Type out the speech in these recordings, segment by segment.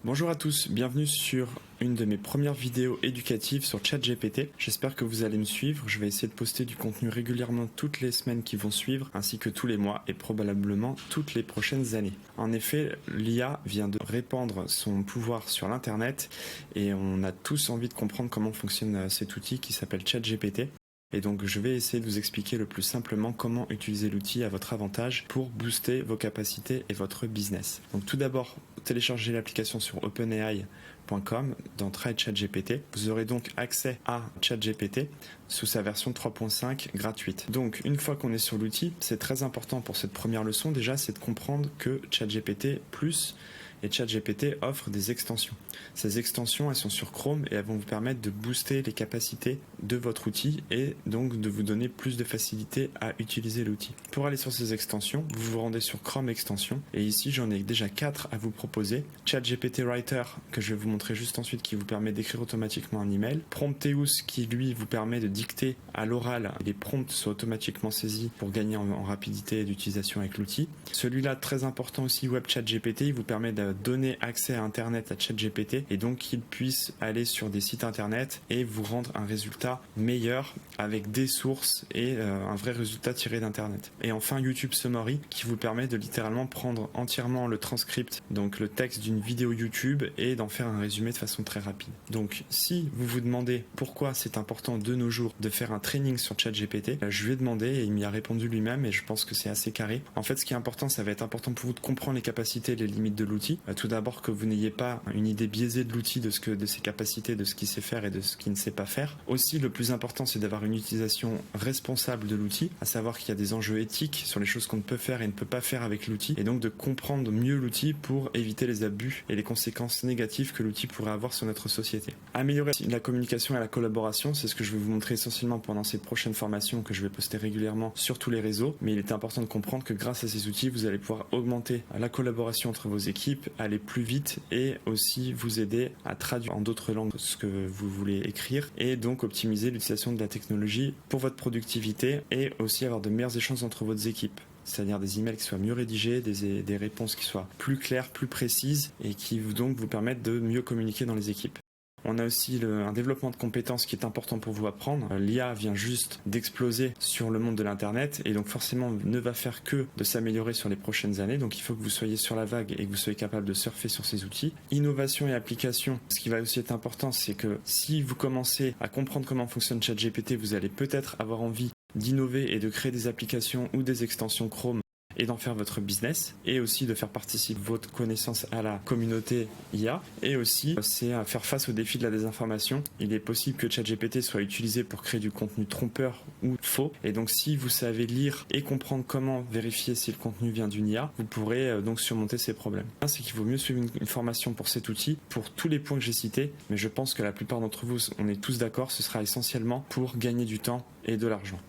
Bonjour à tous, bienvenue sur une de mes premières vidéos éducatives sur ChatGPT. J'espère que vous allez me suivre. Je vais essayer de poster du contenu régulièrement toutes les semaines qui vont suivre, ainsi que tous les mois et probablement toutes les prochaines années. En effet, l'IA vient de répandre son pouvoir sur l'Internet et on a tous envie de comprendre comment fonctionne cet outil qui s'appelle ChatGPT. Et donc je vais essayer de vous expliquer le plus simplement comment utiliser l'outil à votre avantage pour booster vos capacités et votre business. Donc tout d'abord, téléchargez l'application sur openai.com dans Try ChatGPT. Vous aurez donc accès à ChatGPT sous sa version 3.5 gratuite. Donc une fois qu'on est sur l'outil, c'est très important pour cette première leçon déjà, c'est de comprendre que ChatGPT Plus et ChatGPT offre des extensions. Ces extensions, elles sont sur Chrome et elles vont vous permettre de booster les capacités de votre outil et donc de vous donner plus de facilité à utiliser l'outil. Pour aller sur ces extensions, vous vous rendez sur Chrome Extensions et ici j'en ai déjà 4 à vous proposer. ChatGPT Writer que je vais vous montrer juste ensuite qui vous permet d'écrire automatiquement un email. Prometheus qui lui vous permet de dicter à l'oral et les prompts soient automatiquement saisis pour gagner en rapidité d'utilisation avec l'outil. Celui-là très important aussi, Web ChatGPT, il vous permet de donner accès à Internet à ChatGPT et donc qu'il puisse aller sur des sites Internet et vous rendre un résultat meilleur avec des sources et un vrai résultat tiré d'Internet. Et enfin YouTube Summary qui vous permet de littéralement prendre entièrement le transcript, donc le texte d'une vidéo YouTube et d'en faire un résumé de façon très rapide. Donc si vous vous demandez pourquoi c'est important de nos jours de faire un training sur ChatGPT, je lui ai demandé et il m'y a répondu lui-même et je pense que c'est assez carré. En fait ce qui est important, ça va être important pour vous de comprendre les capacités et les limites de l'outil. Tout d'abord que vous n'ayez pas une idée biaisée de l'outil, de ses capacités, de ce qu'il sait faire et de ce qu'il ne sait pas faire. Aussi, le plus important, c'est d'avoir une utilisation responsable de l'outil, à savoir qu'il y a des enjeux éthiques sur les choses qu'on ne peut faire et ne peut pas faire avec l'outil, et donc de comprendre mieux l'outil pour éviter les abus et les conséquences négatives que l'outil pourrait avoir sur notre société. Améliorer la communication et la collaboration, c'est ce que je vais vous montrer essentiellement pendant ces prochaines formations que je vais poster régulièrement sur tous les réseaux, mais il est important de comprendre que grâce à ces outils, vous allez pouvoir augmenter la collaboration entre vos équipes, aller plus vite et aussi vous aider à traduire en d'autres langues ce que vous voulez écrire et donc optimiser l'utilisation de la technologie pour votre productivité et aussi avoir de meilleurs échanges entre votre équipes. C'est-à-dire des emails qui soient mieux rédigés, des réponses qui soient plus claires, plus précises et qui donc vous permettent de mieux communiquer dans les équipes. On a aussi un développement de compétences qui est important pour vous apprendre. L'IA vient juste d'exploser sur le monde de l'Internet et donc forcément ne va faire que de s'améliorer sur les prochaines années. Donc il faut que vous soyez sur la vague et que vous soyez capable de surfer sur ces outils. Innovation et application. Ce qui va aussi être important, c'est que si vous commencez à comprendre comment fonctionne ChatGPT, vous allez peut-être avoir envie d'innover et de créer des applications ou des extensions Chrome et d'en faire votre business et aussi de faire participer votre connaissance à la communauté IA et aussi c'est à faire face au défi de la désinformation. Il est possible que ChatGPT soit utilisé pour créer du contenu trompeur ou faux et donc si vous savez lire et comprendre comment vérifier si le contenu vient d'une IA, vous pourrez donc surmonter ces problèmes. C'est qu'il vaut mieux suivre une formation pour cet outil pour tous les points que j'ai cités, mais je pense que la plupart d'entre vous, on est tous d'accord, ce sera essentiellement pour gagner du temps et de l'argent.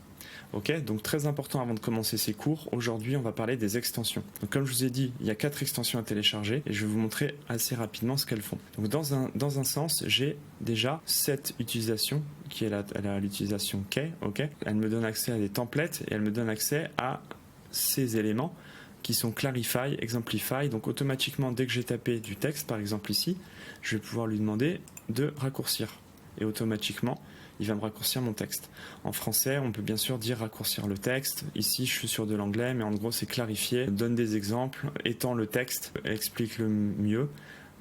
Ok, donc très important avant de commencer ces cours, aujourd'hui on va parler des extensions. Donc comme je vous ai dit, il y a 4 extensions à télécharger et je vais vous montrer assez rapidement ce qu'elles font. Donc dans un sens, j'ai déjà cette utilisation qui est l'utilisation key, ok. Elle me donne accès à des templates et elle me donne accès à ces éléments qui sont Clarify, Exemplify. Donc automatiquement, dès que j'ai tapé du texte, par exemple ici, je vais pouvoir lui demander de raccourcir. Et automatiquement, il va me raccourcir mon texte. En français, on peut bien sûr dire raccourcir le texte. Ici, je suis sur de l'anglais, mais en gros, c'est clarifier, donne des exemples, étend le texte, explique-le mieux,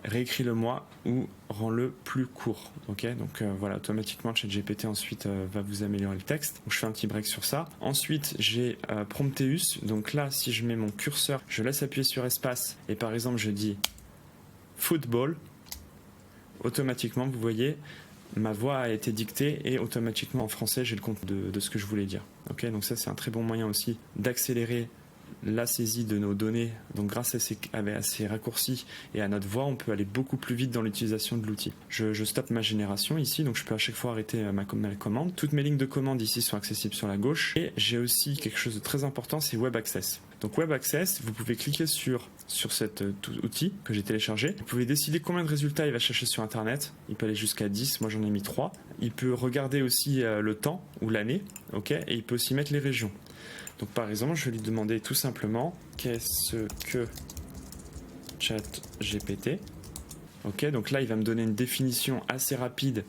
réécris-le moi ou rends-le plus court. Ok, donc voilà, automatiquement, ChatGPT ensuite va vous améliorer le texte. Donc, je fais un petit break sur ça. Ensuite, j'ai Prometheus. Donc là, si je mets mon curseur, je laisse appuyer sur espace et par exemple, je dis football. Automatiquement, vous voyez, ma voix a été dictée et automatiquement en français j'ai le compte de ce que je voulais dire. Ok, donc ça c'est un très bon moyen aussi d'accélérer la saisie de nos données. Donc grâce à ces raccourcis et à notre voix, on peut aller beaucoup plus vite dans l'utilisation de l'outil. Je stoppe ma génération ici, donc je peux à chaque fois arrêter ma commande. Toutes mes lignes de commande ici sont accessibles sur la gauche. Et j'ai aussi quelque chose de très important, c'est Web Access. Donc Web Access, vous pouvez cliquer sur cet outil que j'ai téléchargé. Vous pouvez décider combien de résultats il va chercher sur Internet. Il peut aller jusqu'à 10, moi j'en ai mis 3. Il peut regarder aussi le temps ou l'année, ok, et il peut aussi mettre les régions. Donc par exemple, je vais lui demander tout simplement qu'est-ce que ChatGPT Ok, donc là il va me donner une définition assez rapide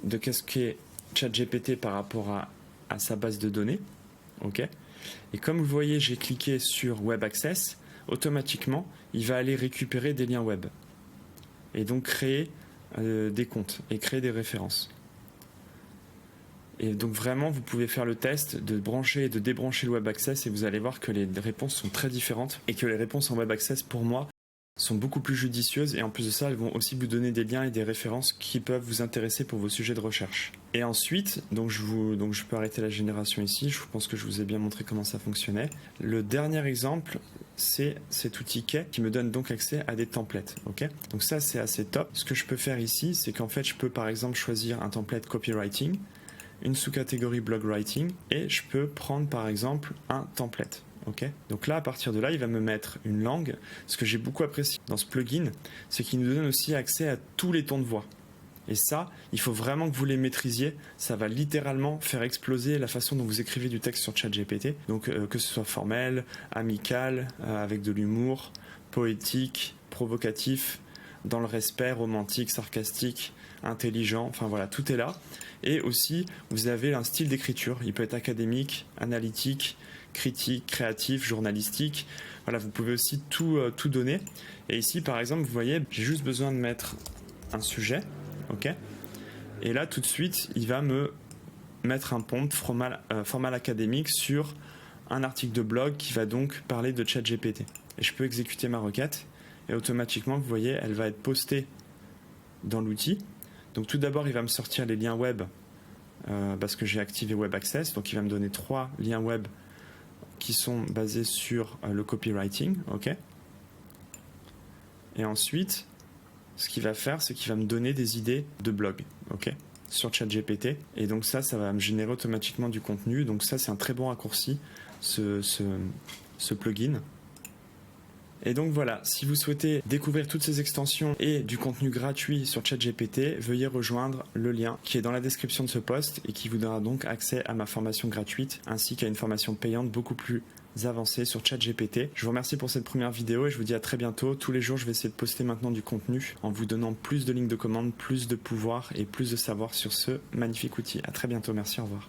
de qu'est-ce qu'est ChatGPT par rapport à sa base de données. Ok, et comme vous voyez, j'ai cliqué sur Web Access, automatiquement il va aller récupérer des liens web et donc créer des comptes et créer des références. Et donc vraiment, vous pouvez faire le test de brancher et de débrancher le Web Access et vous allez voir que les réponses sont très différentes et que les réponses en Web Access, pour moi, sont beaucoup plus judicieuses et en plus de ça, elles vont aussi vous donner des liens et des références qui peuvent vous intéresser pour vos sujets de recherche. Et ensuite, donc je peux arrêter la génération ici, je pense que je vous ai bien montré comment ça fonctionnait. Le dernier exemple, c'est cet outil Kay qui me donne donc accès à des templates. Okay, donc ça, c'est assez top. Ce que je peux faire ici, c'est qu'en fait, je peux par exemple choisir un template copywriting, une sous-catégorie blog writing et je peux prendre par exemple un template. Okay, donc là, à partir de là, il va me mettre une langue. Ce que j'ai beaucoup apprécié dans ce plugin, c'est qu'il nous donne aussi accès à tous les tons de voix. Et ça, il faut vraiment que vous les maîtrisiez. Ça va littéralement faire exploser la façon dont vous écrivez du texte sur ChatGPT. Donc que ce soit formel, amical, avec de l'humour, poétique, provocatif, dans le respect, romantique, sarcastique, intelligent, enfin voilà, tout est là. Et aussi, vous avez un style d'écriture. Il peut être académique, analytique, critique, créatif, journalistique. Voilà, vous pouvez aussi tout donner. Et ici, par exemple, vous voyez, j'ai juste besoin de mettre un sujet. Ok. Et là, tout de suite, il va me mettre un prompt formal académique sur un article de blog qui va donc parler de ChatGPT. Et je peux exécuter ma requête. Et automatiquement, vous voyez, elle va être postée dans l'outil. Donc tout d'abord, il va me sortir les liens web parce que j'ai activé Web Access. Donc il va me donner 3 liens web qui sont basés sur le copywriting. Ok. Et ensuite, ce qu'il va faire, c'est qu'il va me donner des idées de blog, ok, sur ChatGPT. Et donc ça va me générer automatiquement du contenu. Donc ça, c'est un très bon raccourci, ce plugin. Et donc voilà, si vous souhaitez découvrir toutes ces extensions et du contenu gratuit sur ChatGPT, veuillez rejoindre le lien qui est dans la description de ce post et qui vous donnera donc accès à ma formation gratuite ainsi qu'à une formation payante beaucoup plus avancée sur ChatGPT. Je vous remercie pour cette première vidéo et je vous dis à très bientôt. Tous les jours, je vais essayer de poster maintenant du contenu en vous donnant plus de lignes de commande, plus de pouvoir et plus de savoir sur ce magnifique outil. À très bientôt, merci, au revoir.